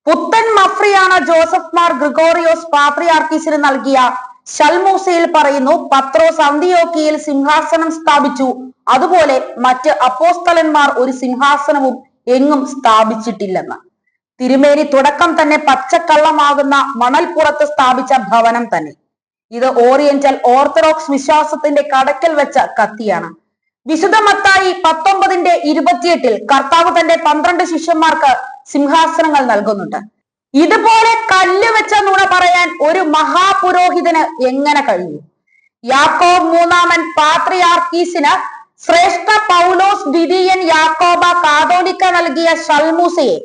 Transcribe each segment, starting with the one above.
പുത്തൻ മഫ്രിയാണ് ജോസഫ് മാർ ഗ്രിഗോറിയോസ് പാത്രിയാർക്കീസിന് നൽകിയ ശൽമൂസയിൽ പറയുന്നു, പത്രോസ് അന്തിയോക്കിയയിൽ സിംഹാസനം സ്ഥാപിച്ചു, അതുപോലെ മറ്റ് അപ്പോസ്തലന്മാർ ഒരു സിംഹാസനവും എങ്ങും സ്ഥാപിച്ചിട്ടില്ലെന്ന്. തിരുമേനി തുടക്കം തന്നെ പച്ചക്കള്ളമാകുന്ന മണൽപ്പുറത്ത് സ്ഥാപിച്ച ഭവനം തന്നെ. ഇത് ഓറിയന്റൽ ഓർത്തഡോക്സ് വിശ്വാസത്തിന്റെ കടക്കൽ വെച്ച കത്തിയാണ്. വിശുദ്ധ മത്തായി 19:28 കർത്താവ് തന്റെ 12 ശിഷ്യന്മാർക്ക് സിംഹാസനങ്ങൾ നൽകുന്നുണ്ട്. ഇതുപോലെ കല്ല് വെച്ച നുണ പറയാൻ ഒരു മഹാപുരോഹിതന് എങ്ങനെ കഴിയും? യാക്കോബ് മൂന്നാമൻ പാത്രിയാർക്കീസിന് ശ്രേഷ്ഠ പൗലോസ് ദ്വിതീയൻ യാക്കോബ കാതോലിക്ക നൽകിയ ശൽമൂസയെ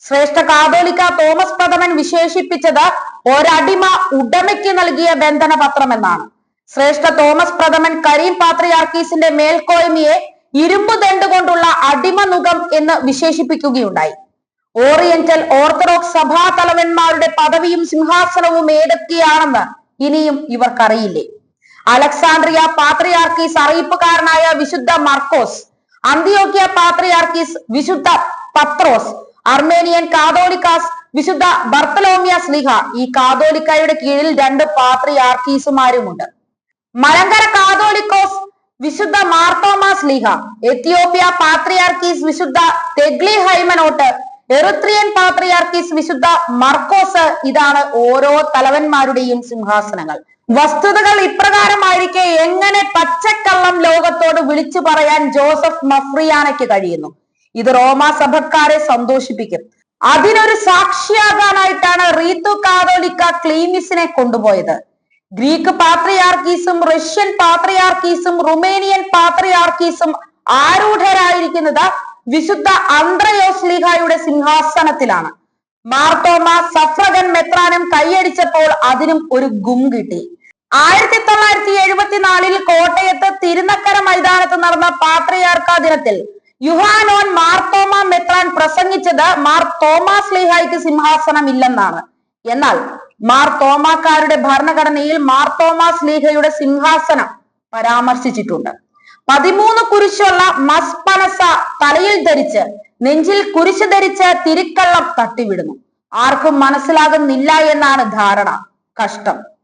ശ്രേഷ്ഠ കാതോലിക്ക തോമസ് പ്രഥമൻ വിശേഷിപ്പിച്ചത് ഒരടിമ ഉടമയ്ക്ക് നൽകിയ ബന്ധന പത്രം എന്നാണ്. ശ്രേഷ്ഠ തോമസ് പ്രഥമൻ കരീം പാത്രിയാർക്കീസിന്റെ മേൽക്കോയ്മയെ ഇരുമ്പ് ദണ്ട് കൊണ്ടുള്ള അടിമനുകം എന്ന് വിശേഷിപ്പിക്കുകയുണ്ടായി. ഓറിയന്റൽ ഓർത്തഡോക്സ് സഭാ തലവന്മാരുടെ പദവിയും സിംഹാസനവും ഏതൊക്കെയാണെന്ന് ഇനിയും ഇവർക്കറിയില്ലേ? അലക്സാണ്ട്രിയ പാത്രിയാർക്കീസ് അറിയിപ്പുകാരനായ വിശുദ്ധ മർക്കോസ്, അന്തിയോക്യ പാത്രിയാർക്കീസ് വിശുദ്ധ പത്രോസ്, അർമേനിയൻ കാതോലിക്കാസ് വിശുദ്ധ ബർത്തലോമ്യ സ്ലീഹ. ഈ കാതോലിക്കയുടെ കീഴിൽ 2 പാത്രിയാർക്കീസുമാരുമുണ്ട്. മലങ്കര കാതോലിക്കോസ് വിശുദ്ധ മാർത്തോമാ സ്ലീഹ, എത്യോപ്യ പാത്രിയാർക്കീസ് വിശുദ്ധ തെഗ്ലി ഹൈമനോട്ട്, എറിത്രിയൻ പാത്രിയാർക്കീസ് വിശുദ്ധ മർക്കോസ്. ഇതാണ് ഓരോ തലവന്മാരുടെയും സിംഹാസനങ്ങൾ. വസ്തുതകൾ ഇപ്രകാരമായിരിക്കെ എങ്ങനെ പച്ചക്കള്ളം ലോകത്തോട് വിളിച്ചു പറയാൻ ജോസഫ് മഫ്രിയാനയ്ക്ക് കഴിയുന്നു? ഇത് റോമാ സഭക്കാരെ സന്തോഷിപ്പിക്കും. അതിനൊരു സാക്ഷിയാകാനായിട്ടാണ് റീത്തു കാതോലിക്ക ക്ലീമിസിനെ കൊണ്ടുപോയത്. ഗ്രീക്ക് പാത്രിയാർക്കീസും റഷ്യൻ പാത്രിയാർക്കീസും റുമേനിയൻ പാത്രിയാർക്കീസും ആരൂഢരായിരിക്കുന്നത് വിശുദ്ധ അന്ത്രയോസ് ലീഹായുടെ സിംഹാസനത്തിലാണ്. മാർത്തോമ സഫ്രഗൻ മെത്രാനും കൈയടിച്ചപ്പോൾ അതിനും ഒരു ഗും കിട്ടി. 1974 കോട്ടയത്ത് തിരുനക്കര മൈതാനത്ത് നടന്ന പാത്രിയാർക്ക ദിനത്തിൽ യുഹാനോൻ മാർത്തോമ മെത്രാൻ പ്രസംഗിച്ചത് മാർ തോമാസ് ലീഹായ്ക്ക് സിംഹാസനം ഇല്ലെന്നാണ്. എന്നാൽ മാർ തോമാക്കാരുടെ ഭരണഘടനയിൽ മാർ തോമാസ് ലീഹയുടെ സിംഹാസനം പരാമർശിച്ചിട്ടുണ്ട്. 13 കുരിശുള്ള മസ്പനസ തലയിൽ ധരിച്ച് നെഞ്ചിൽ കുരിശ് ധരിച്ച് തിരുക്കള്ളം തട്ടിവിടുന്നു. ആർക്കും മനസ്സിലാകുന്നില്ല എന്നാണ് ധാരണ. കഷ്ടം.